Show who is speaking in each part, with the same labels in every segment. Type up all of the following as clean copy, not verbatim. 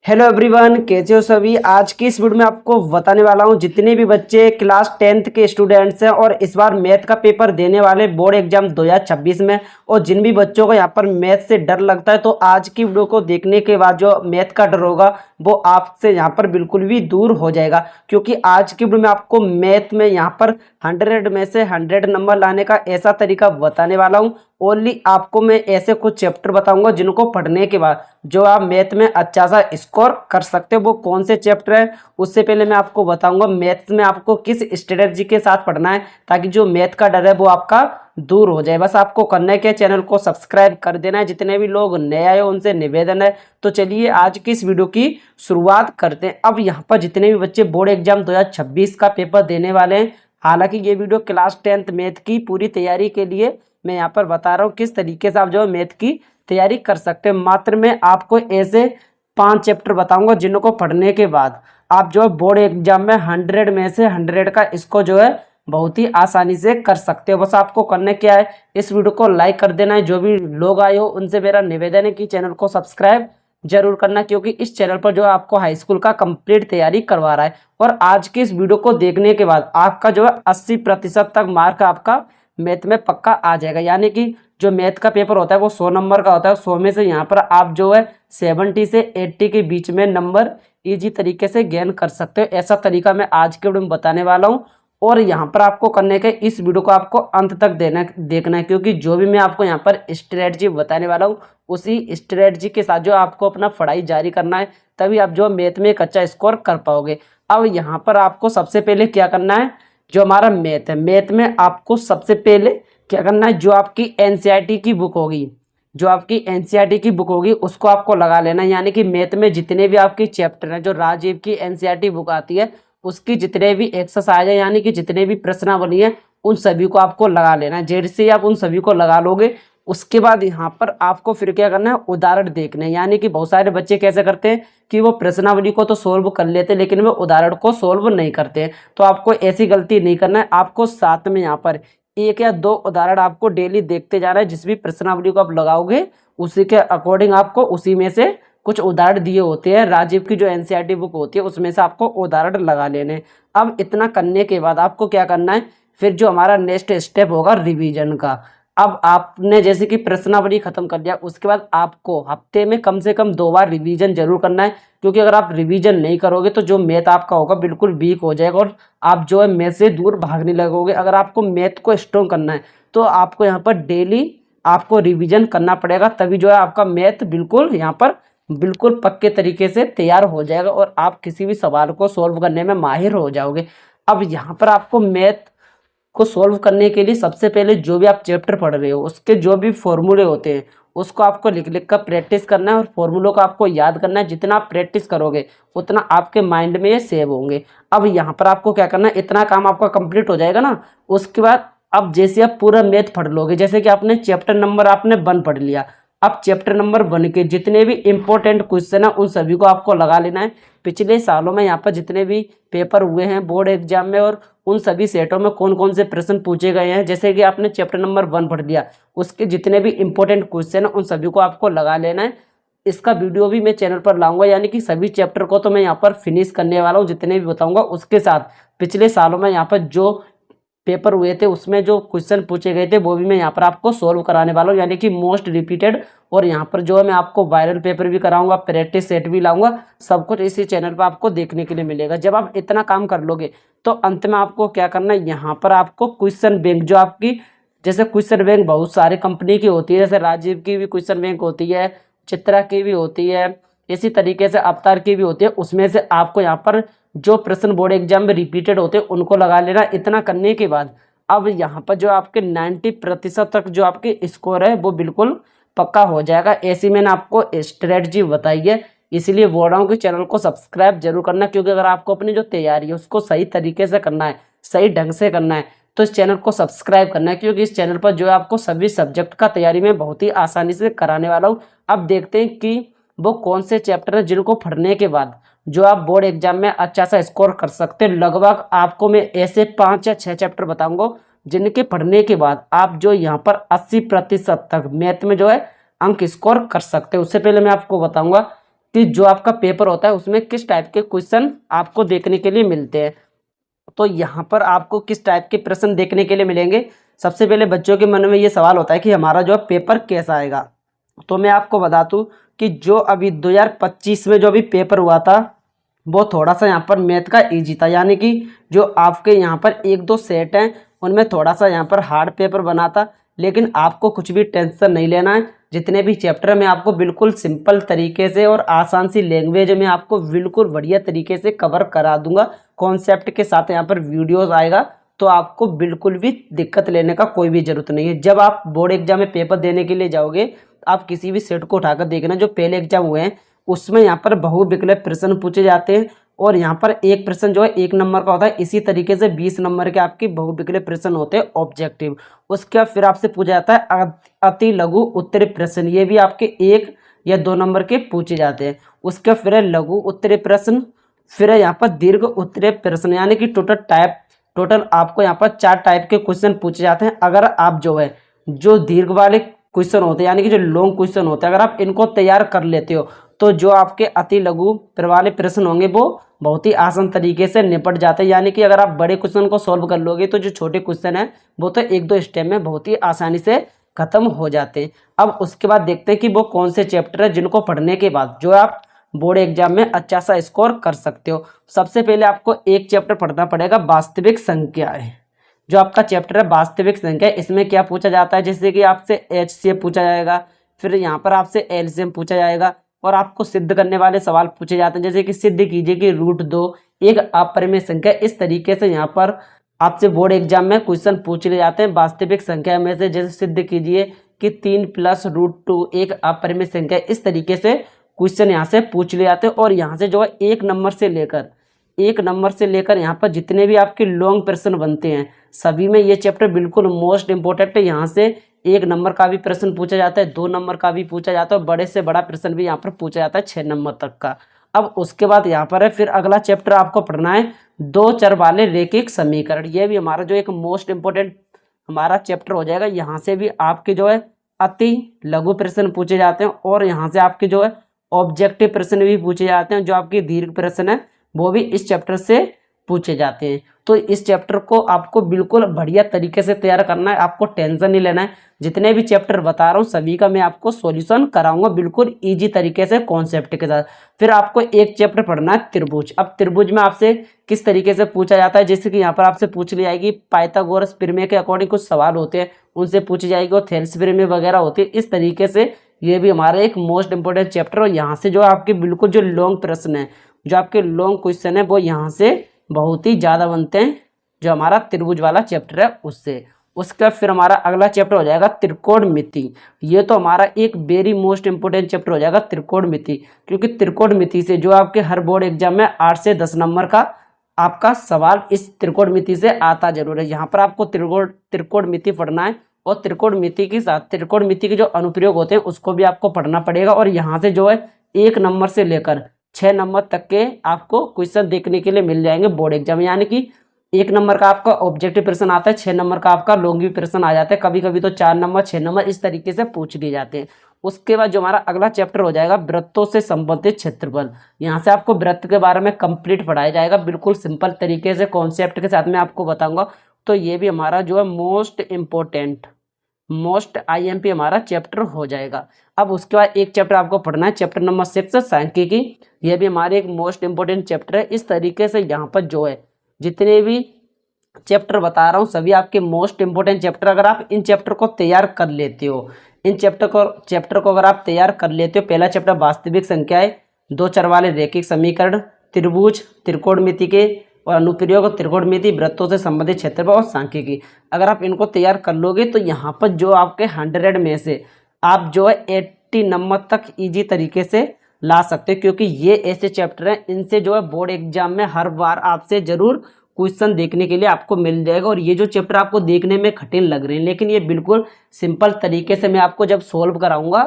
Speaker 1: Hello everyone, कैसे हो सभी। आज की इस वीडियो में आपको बताने वाला हूं जितने भी बच्चे क्लास 10th के स्टूडेंट्स हैं और इस बार मैथ का पेपर देने वाले बोर्ड एग्जाम 2026 में, और जिन भी बच्चों को यहां पर मैथ से डर लगता है तो आज की वीडियो को देखने के बाद जो मैथ का डर होगा वो आपसे यहां पर बिल्कुल भी दूर हो जाएगा। क्योंकि आज की वीडियो में आपको मैथ में यहां पर 100 में से 100 नंबर लाने का ऐसा तरीका बताने वाला हूं। ओनली आपको मैं ऐसे कुछ चैप्टर बताऊंगा जिनको पढ़ने के बाद जो आप मैथ में अच्छा सा स्कोर कर सकते हो। वो कौन से चैप्टर है उससे पहले मैं आपको बताऊंगा मैथ्स में आपको किस स्ट्रेटजी के साथ पढ़ना है ताकि जो मैथ का डर है वो आपका दूर हो जाए। बस आपको करना है कि चैनल को सब्सक्राइब कर देना है। जितने भी लोग नए आए उनसे निवेदन है। तो चलिए आज की इस वीडियो की शुरुआत करते हैं। अब यहाँ पर जितने भी बच्चे बोर्ड एग्जाम 2026 का पेपर देने वाले हैं, हालांकि ये वीडियो क्लास 10th मैथ की पूरी तैयारी के लिए मैं यहाँ पर बता रहा हूँ किस तरीके से आप जो है मैथ की तैयारी कर सकते हैं। मात्र मैं आपको ऐसे 5 चैप्टर बताऊंगा जिनको पढ़ने के बाद आप जो है बोर्ड एग्जाम में 100 में से 100 का इसको जो है बहुत ही आसानी से कर सकते हो। बस आपको करने क्या है, इस वीडियो को लाइक कर देना है। जो भी लोग आए हो उनसे मेरा निवेदन है कि चैनल को सब्सक्राइब जरूर करना, क्योंकि इस चैनल पर जो है आपको हाई स्कूल का कंप्लीट तैयारी करवा रहा है। और आज की इस वीडियो को देखने के बाद आपका जो है 80% तक मार्क आपका मैथ में पक्का आ जाएगा। यानी कि जो मैथ का पेपर होता है वो 100 नंबर का होता है। 100 में से यहाँ पर आप जो है 70 से 80 के बीच में नंबर इजी तरीके से गेन कर सकते हो। ऐसा तरीका मैं आज के वीडियो में बताने वाला हूँ। और यहाँ पर आपको करने के इस वीडियो को आपको अंत तक देखना है, क्योंकि जो भी मैं आपको यहाँ पर स्ट्रेटजी बताने वाला हूँ उसी स्ट्रेटजी के साथ जो आपको अपना पढ़ाई जारी करना है, तभी आप जो मैथ में एक अच्छा स्कोर कर पाओगे। अब यहाँ पर आपको सबसे पहले क्या करना है, जो हमारा मैथ है, मैथ में आपको सबसे पहले क्या करना है, जो आपकी एनसीईआरटी की बुक होगी, जो आपकी एनसीईआरटी की बुक होगी उसको आपको लगा लेना है। यानी कि मैथ में जितने भी आपकी चैप्टर हैं, जो राजीव की एनसीईआरटी बुक आती है उसकी जितने भी एक्सरसाइज है यानी कि जितने भी प्रश्नावली है उन सभी को आपको लगा लेना है। जैसे ही आप उन सभी को लगा लोगे उसके बाद यहाँ पर आपको फिर क्या करना है, उदाहरण देखने हैं। यानी कि बहुत सारे बच्चे कैसे करते हैं कि वो प्रश्नावली को तो सोल्व कर लेते हैं लेकिन वो उदाहरण को सोल्व नहीं करते हैं। तो आपको ऐसी गलती नहीं करना है। आपको साथ में यहाँ पर 1 या 2 उदाहरण आपको डेली देखते जाना है। जिस भी प्रश्नावली को आप लगाओगे उसी के अकॉर्डिंग आपको उसी में से कुछ उदाहरण दिए होते हैं। राजीव की जो एनसीईआरटी बुक होती है उसमें से आपको उदाहरण लगा लेने। अब इतना करने के बाद आपको क्या करना है, फिर जो हमारा नेक्स्ट स्टेप होगा रिवीजन का। अब आपने जैसे कि प्रश्नावली खत्म कर लिया उसके बाद आपको हफ्ते में कम से कम 2 बार रिवीजन जरूर करना है। क्योंकि अगर आप रिवीजन नहीं करोगे तो जो मैथ आपका होगा बिल्कुल वीक हो जाएगा और आप जो है मैथ से दूर भागने लगोगे। अगर आपको मैथ को स्ट्रॉन्ग करना है तो आपको यहाँ पर डेली आपको रिवीजन करना पड़ेगा, तभी जो है आपका मैथ बिल्कुल यहाँ पर बिल्कुल पक्के तरीके से तैयार हो जाएगा और आप किसी भी सवाल को सॉल्व करने में माहिर हो जाओगे। अब यहाँ पर आपको मैथ को सॉल्व करने के लिए सबसे पहले जो भी आप चैप्टर पढ़ रहे हो उसके जो भी फॉर्मूले होते हैं उसको आपको लिख लिख कर प्रैक्टिस करना है और फॉर्मूलों को आपको याद करना है। जितना आप प्रैक्टिस करोगे उतना आपके माइंड में ये सेव होंगे। अब यहाँ पर आपको क्या करना है, इतना काम आपका कंप्लीट हो जाएगा ना, उसके बाद अब जैसे आप पूरा मैथ पढ़ लोगे, जैसे कि आपने चैप्टर नंबर आपने 1 पढ़ लिया, अब चैप्टर नंबर 1 के जितने भी इंपॉर्टेंट क्वेश्चन है उन सभी को आपको लगा लेना है। पिछले सालों में यहाँ पर जितने भी पेपर हुए हैं बोर्ड एग्जाम में और उन सभी सेटों में कौन कौन से प्रश्न पूछे गए हैं, जैसे कि आपने चैप्टर नंबर 1 पढ़ लिया उसके जितने भी इंपॉर्टेंट क्वेश्चन है उन सभी को आपको लगा लेना है। इसका वीडियो भी मैं चैनल पर लाऊंगा, यानी कि सभी चैप्टर को तो मैं यहाँ पर फिनिश करने वाला हूँ जितने भी बताऊंगा। उसके साथ पिछले सालों में यहाँ पर जो पेपर हुए थे उसमें जो क्वेश्चन पूछे गए थे वो भी मैं यहाँ पर आपको सॉल्व कराने वाला हूँ, यानी कि मोस्ट रिपीटेड। और यहाँ पर जो है मैं आपको वायरल पेपर भी कराऊंगा, प्रैक्टिस सेट भी लाऊंगा, सब कुछ इसी चैनल पर आपको देखने के लिए मिलेगा। जब आप इतना काम कर लोगे तो अंत में आपको क्या करना है, यहाँ पर आपको क्वेश्चन बैंक जो आपकी, जैसे क्वेश्चन बैंक बहुत सारे कंपनी की होती है, जैसे राजीव की भी क्वेश्चन बैंक होती है, चित्रा की भी होती है, इसी तरीके से अवतार की भी होती है। उसमें से आपको यहाँ पर जो प्रश्न बोर्ड एग्जाम में रिपीटेड होते हैं उनको लगा लेना। इतना करने के बाद अब यहाँ पर जो आपके 90% तक जो आपके स्कोर है वो बिल्कुल पक्का हो जाएगा। ऐसी मैंने आपको स्ट्रेटजी बताई है, इसलिए बोल रहा हूँ कि चैनल को सब्सक्राइब जरूर करना। क्योंकि अगर आपको अपनी जो तैयारी है उसको सही तरीके से करना है, सही ढंग से करना है, तो इस चैनल को सब्सक्राइब करना है। क्योंकि इस चैनल पर जो है आपको सभी सब्जेक्ट का तैयारी में बहुत ही आसानी से कराने वाला हूँ। अब देखते हैं कि वो कौन से चैप्टर हैं जिनको पढ़ने के बाद जो आप बोर्ड एग्जाम में अच्छा सा स्कोर कर सकते हैं। लगभग आपको मैं ऐसे 5 या 6 चैप्टर बताऊंगा जिनके पढ़ने के बाद आप जो यहाँ पर 80% तक मैथ में जो है अंक स्कोर कर सकते हैं। उससे पहले मैं आपको बताऊंगा कि जो आपका पेपर होता है उसमें किस टाइप के क्वेश्चन आपको देखने के लिए मिलते हैं। तो यहाँ पर आपको किस टाइप के प्रश्न देखने के लिए मिलेंगे, सबसे पहले बच्चों के मन में ये सवाल होता है कि हमारा जो पेपर कैसा आएगा। तो मैं आपको बता दूं कि जो अभी 2025 में जो अभी पेपर हुआ था वो थोड़ा सा यहाँ पर मैथ का इजी था, यानी कि जो आपके यहाँ पर एक दो सेट हैं उनमें थोड़ा सा यहाँ पर हार्ड पेपर बना था। लेकिन आपको कुछ भी टेंशन नहीं लेना है, जितने भी चैप्टर मैं आपको बिल्कुल सिंपल तरीके से और आसान सी लैंग्वेज में आपको बिल्कुल बढ़िया तरीके से कवर करा दूंगा। कॉन्सेप्ट के साथ यहाँ पर वीडियोस आएगा, तो आपको बिल्कुल भी दिक्कत लेने का कोई भी ज़रूरत नहीं है। जब आप बोर्ड एग्जाम में पेपर देने के लिए जाओगे, आप किसी भी सेट को उठाकर देखना, जो पहले एग्जाम हुए हैं उसमें यहाँ पर बहुविकल्प प्रश्न पूछे जाते हैं और यहाँ पर एक प्रश्न जो है 1 नंबर का होता है। इसी तरीके से 20 नंबर के आपके बहुविकल्प प्रश्न होते हैं ऑब्जेक्टिव। उसके बाद फिर आपसे पूछा जाता है अति लघु उत्तरीय प्रश्न, ये भी आपके 1 या 2 नंबर के पूछे जाते हैं। उसके फिर है लघु उत्तरीय प्रश्न, फिर है यहाँ पर दीर्घ उत्तरीय प्रश्न, यानी कि टोटल आपको यहाँ पर 4 टाइप के क्वेश्चन पूछे जाते हैं। अगर आप जो है जो दीर्घ वाले क्वेश्चन होते हैं, यानी कि जो लॉन्ग क्वेश्चन होते हैं, अगर आप इनको तैयार कर लेते हो तो जो आपके अति लघु वाले प्रश्न होंगे वो बहुत ही आसान तरीके से निपट जाते हैं। यानी कि अगर आप बड़े क्वेश्चन को सॉल्व कर लोगे तो जो छोटे क्वेश्चन हैं वो तो 1-2 स्टेप में बहुत ही आसानी से खत्म हो जाते हैं। अब उसके बाद देखते हैं कि वो कौन से चैप्टर है जिनको पढ़ने के बाद जो आप बोर्ड एग्जाम में अच्छा सा स्कोर कर सकते हो। सबसे पहले आपको एक चैप्टर पढ़ना पड़ेगा, वास्तविक संख्याएं। जो आपका चैप्टर है वास्तविक संख्या, इसमें क्या पूछा जाता है, जैसे कि आपसे HCF पूछा जाएगा, फिर यहाँ पर आपसे LCM पूछा जाएगा और आपको सिद्ध करने वाले सवाल पूछे जाते हैं, जैसे कि सिद्ध कीजिए कि √2 एक अपरिमेय संख्या। इस तरीके से यहाँ पर आपसे बोर्ड एग्जाम में क्वेश्चन पूछ ले जाते हैं वास्तविक संख्या में से, जैसे सिद्ध कीजिए कि 3 + √2 एक अपरिमेय संख्या। इस तरीके से क्वेश्चन यहाँ से पूछ ले जाते हैं और यहाँ से जो है 1 नंबर से लेकर यहाँ पर जितने भी आपके लॉन्ग प्रश्न बनते हैं सभी में ये चैप्टर बिल्कुल मोस्ट इंपॉर्टेंट है। यहाँ से 1 नंबर का भी प्रश्न पूछा जाता है, 2 नंबर का भी पूछा जाता है और बड़े से बड़ा प्रश्न भी यहाँ पर पूछा जाता है 6 नंबर तक का। अब उसके बाद यहाँ पर है फिर अगला चैप्टर आपको पढ़ना है 2 चर वाले रैखिक समीकरण। ये भी हमारा जो एक मोस्ट इंपॉर्टेंट हमारा चैप्टर हो जाएगा। यहाँ से भी आपके जो है अति लघु प्रश्न पूछे जाते हैं और यहाँ से आपके जो है ऑब्जेक्टिव प्रश्न भी पूछे जाते हैं। जो आपके दीर्घ प्रश्न है वो भी इस चैप्टर से पूछे जाते हैं। तो इस चैप्टर को आपको बिल्कुल बढ़िया तरीके से तैयार करना है, आपको टेंशन नहीं लेना है। जितने भी चैप्टर बता रहा हूँ सभी का मैं आपको सॉल्यूशन कराऊंगा बिल्कुल इजी तरीके से कॉन्सेप्ट के साथ। फिर आपको एक चैप्टर पढ़ना है त्रिभुज। अब त्रिभुज में आपसे किस तरीके से पूछा जाता है, जैसे कि यहाँ पर आपसे पूछ ली जाएगी पाइथागोरस प्रमेय के अकॉर्डिंग कुछ सवाल होते हैं उनसे पूछी जाएगी और थेल्स प्रमेय वगैरह होती है। इस तरीके से ये भी हमारा एक मोस्ट इंपॉर्टेंट चैप्टर। और यहाँ से जो आपके बिल्कुल जो लॉन्ग प्रश्न है, जो आपके लॉन्ग क्वेश्चन है वो यहाँ से बहुत ही ज़्यादा बनते हैं, जो हमारा त्रिभुज वाला चैप्टर है उससे। उसका फिर हमारा अगला चैप्टर हो जाएगा त्रिकोणमिति। ये तो हमारा एक वेरी मोस्ट इंपॉर्टेंट चैप्टर हो जाएगा त्रिकोणमिति, क्योंकि त्रिकोणमिति से जो आपके हर बोर्ड एग्जाम में 8 से 10 नंबर का आपका सवाल इस त्रिकोणमिति से आता जरूर है। यहाँ पर आपको त्रिकोणमिति पढ़ना है और त्रिकोणमिति के साथ त्रिकोणमिति के जो अनुप्रयोग होते हैं उसको भी आपको पढ़ना पड़ेगा। और यहाँ से जो है 1 नंबर से लेकर 6 नंबर तक के आपको क्वेश्चन देखने के लिए मिल जाएंगे बोर्ड एग्जाम, यानी कि 1 नंबर का आपका ऑब्जेक्टिव प्रश्न आता है, 6 नंबर का आपका लॉन्ग प्रश्न आ जाता है, कभी कभी तो 4 नंबर 6 नंबर इस तरीके से पूछ लिए जाते हैं। उसके बाद जो हमारा अगला चैप्टर हो जाएगा वृत्तों से संबंधित क्षेत्रफल। यहाँ से आपको वृत्त के बारे में कंप्लीट पढ़ाया जाएगा बिल्कुल सिंपल तरीके से कॉन्सेप्ट के साथ में आपको बताऊंगा। तो ये भी हमारा जो है मोस्ट IMP हमारा चैप्टर हो जाएगा। अब उसके बाद एक चैप्टर आपको पढ़ना है चैप्टर नंबर 6 सांख्यिकी। यह भी हमारे एक मोस्ट इंपॉर्टेंट चैप्टर है। इस तरीके से यहाँ पर जो है जितने भी चैप्टर बता रहा हूँ सभी आपके मोस्ट इंपॉर्टेंट चैप्टर। अगर आप इन चैप्टर को तैयार कर लेते हो, इन चैप्टर को अगर आप तैयार कर लेते हो, पहला चैप्टर वास्तविक संख्याएं, 2 चर वाले रैखिक समीकरण, त्रिभुज, त्रिकोणमिति के और अनुप्रयोग, त्रिकोणमिति, वृत्तों से संबंधित क्षेत्रफल और सांख्यिकी, अगर आप इनको तैयार कर लोगे तो यहाँ पर जो आपके 100 में से आप जो है 80 नंबर तक इजी तरीके से ला सकते हो, क्योंकि ये ऐसे चैप्टर हैं इनसे जो है बोर्ड एग्जाम में हर बार आपसे जरूर क्वेश्चन देखने के लिए आपको मिल जाएगा। और ये जो चैप्टर आपको देखने में कठिन लग रहे हैं लेकिन ये बिल्कुल सिंपल तरीके से मैं आपको जब सोल्व कराऊंगा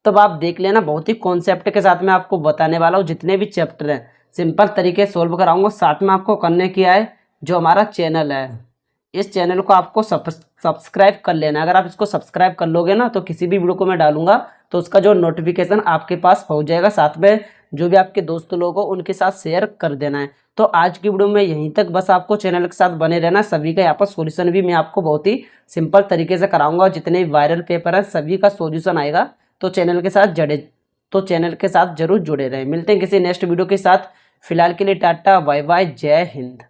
Speaker 1: तब आप देख लेना, बहुत ही कॉन्सेप्ट के साथ में आपको बताने वाला हूँ। जितने भी चैप्टर हैं सिंपल तरीके से सोल्व कराऊंगा। साथ में आपको करने की है जो हमारा चैनल है, इस चैनल को आपको सब्सक्राइब कर लेना। अगर आप इसको सब्सक्राइब कर लोगे ना तो किसी भी वीडियो को मैं डालूंगा तो उसका जो नोटिफिकेशन आपके पास पहुंच जाएगा। साथ में जो भी आपके दोस्त लोग हो उनके साथ शेयर कर देना है। तो आज की वीडियो में यहीं तक, बस आपको चैनल के साथ बने रहना। सभी का यहाँ पर सोल्यूशन भी मैं आपको बहुत ही सिंपल तरीके से कराऊंगा और जितने वायरल पेपर है सभी का सोल्यूशन आएगा। तो चैनल के साथ जरूर जुड़े रहें। मिलते हैं किसी नेक्स्ट वीडियो के साथ। फिलहाल के लिए टाटा बाय बाय, जय हिंद।